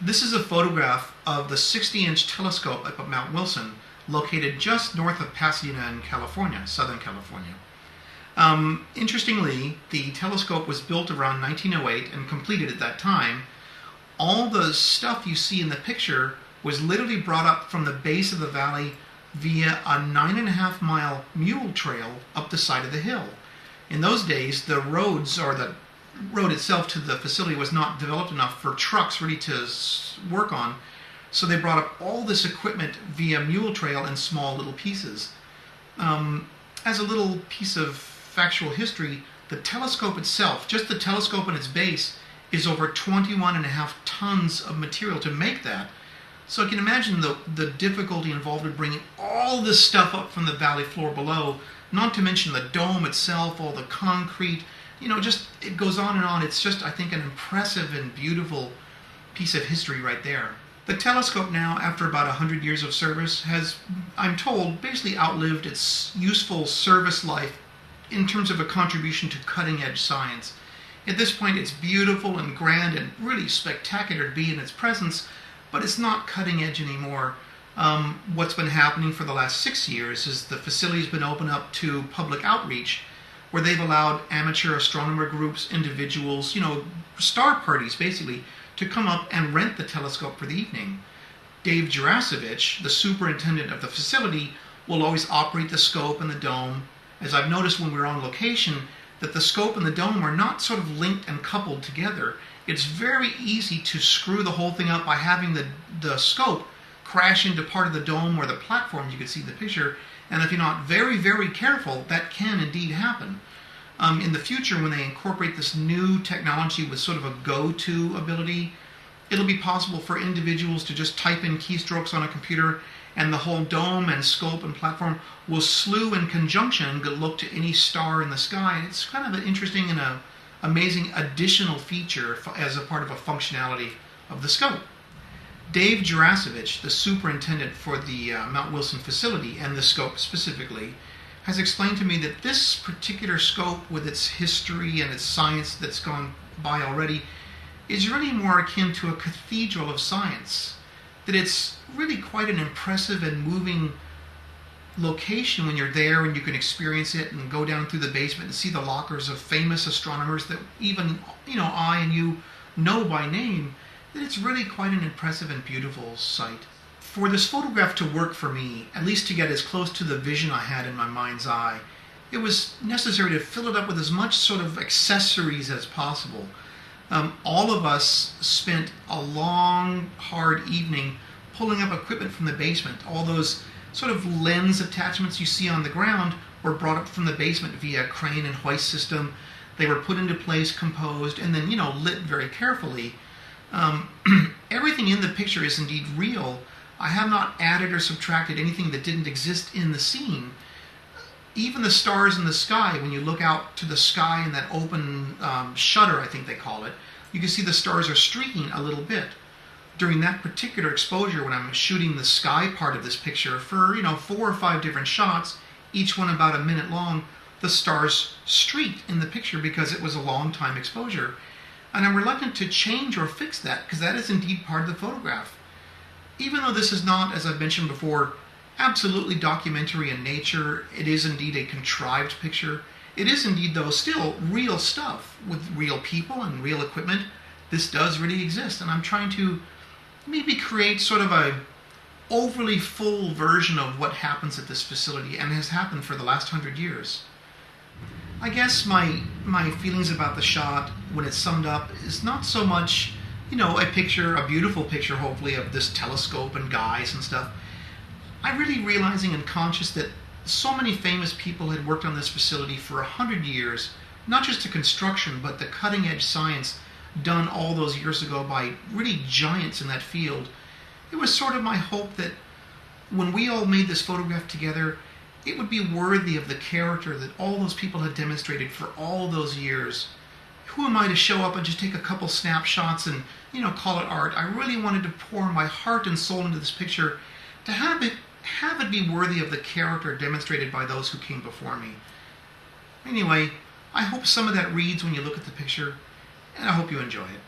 This is a photograph of the 60-inch telescope up at Mount Wilson, located just north of Pasadena in California, Southern California. Interestingly, the telescope was built around 1908 and completed at that time. All the stuff you see in the picture was literally brought up from the base of the valley via a 9.5-mile mule trail up the side of the hill. In those days, the roads, or the road itself to the facility, was not developed enough for trucks really to work on, so they brought up all this equipment via mule trail in small little pieces. As a little piece of factual history, the telescope itself, just the telescope and its base, is over 21.5 tons of material to make that. So you can imagine the difficulty involved in bringing all this stuff up from the valley floor below, not to mention the dome itself, all the concrete, just it goes on and on. It's just, I think, an impressive and beautiful piece of history right there. The telescope now, after about 100 years of service, has, I'm told, basically outlived its useful service life in terms of a contribution to cutting-edge science. At this point, it's beautiful and grand and really spectacular to be in its presence, but it's not cutting-edge anymore. What's been happening for the last 6 years is the facility's been opened up to public outreach, where they've allowed amateur astronomer groups, individuals, star parties basically, to come up and rent the telescope for the evening. Dave Jurasevich, the superintendent of the facility, will always operate the scope and the dome. As I've noticed when we're on location, that the scope and the dome are not sort of linked and coupled together. It's very easy to screw the whole thing up by having the scope crash into part of the dome or the platform. You can see the picture, and if you're not very, very careful, that can indeed happen. In the future, when they incorporate this new technology with sort of a go-to ability, it'll be possible for individuals to just type in keystrokes on a computer, and the whole dome and scope and platform will slew in conjunction and look to any star in the sky. It's kind of an interesting and amazing additional feature as a part of a functionality of the scope. Dave Jurasevich, the superintendent for the Mount Wilson facility, and the scope specifically, has explained to me that this particular scope, with its history and its science that's gone by already, is really more akin to a cathedral of science. That it's really quite an impressive and moving location when you're there and you can experience it and go down through the basement and see the lockers of famous astronomers that even, I and you know by name. That it's really quite an impressive and beautiful sight. For this photograph to work for me, at least to get as close to the vision I had in my mind's eye, it was necessary to fill it up with as much sort of accessories as possible. All of us spent a long, hard evening pulling up equipment from the basement. All those sort of lens attachments you see on the ground were brought up from the basement via crane and hoist system. They were put into place, composed, and then, lit very carefully. Everything in the picture is indeed real. I have not added or subtracted anything that didn't exist in the scene. Even the stars in the sky, when you look out to the sky in that open shutter, I think they call it, you can see the stars are streaking a little bit. During that particular exposure, when I'm shooting the sky part of this picture for, 4 or 5 different shots, each one about a minute long, the stars streaked in the picture because it was a long time exposure. And I'm reluctant to change or fix that because that is indeed part of the photograph. Even though this is not, as I've mentioned before, absolutely documentary in nature, it is indeed a contrived picture. It is indeed, though, still real stuff with real people and real equipment. This does really exist, and I'm trying to maybe create sort of a overly full version of what happens at this facility and has happened for the last 100 years. I guess my feelings about the shot, when it's summed up, is not so much, a picture, a beautiful picture, hopefully, of this telescope and guys and stuff. I'm really realizing and conscious that so many famous people had worked on this facility for 100 years, not just the construction, but the cutting-edge science done all those years ago by really giants in that field. It was sort of my hope that when we all made this photograph together, it would be worthy of the character that all those people had demonstrated for all those years. Who am I to show up and just take a couple snapshots and, call it art? I really wanted to pour my heart and soul into this picture to have it be worthy of the character demonstrated by those who came before me. Anyway, I hope some of that reads when you look at the picture, and I hope you enjoy it.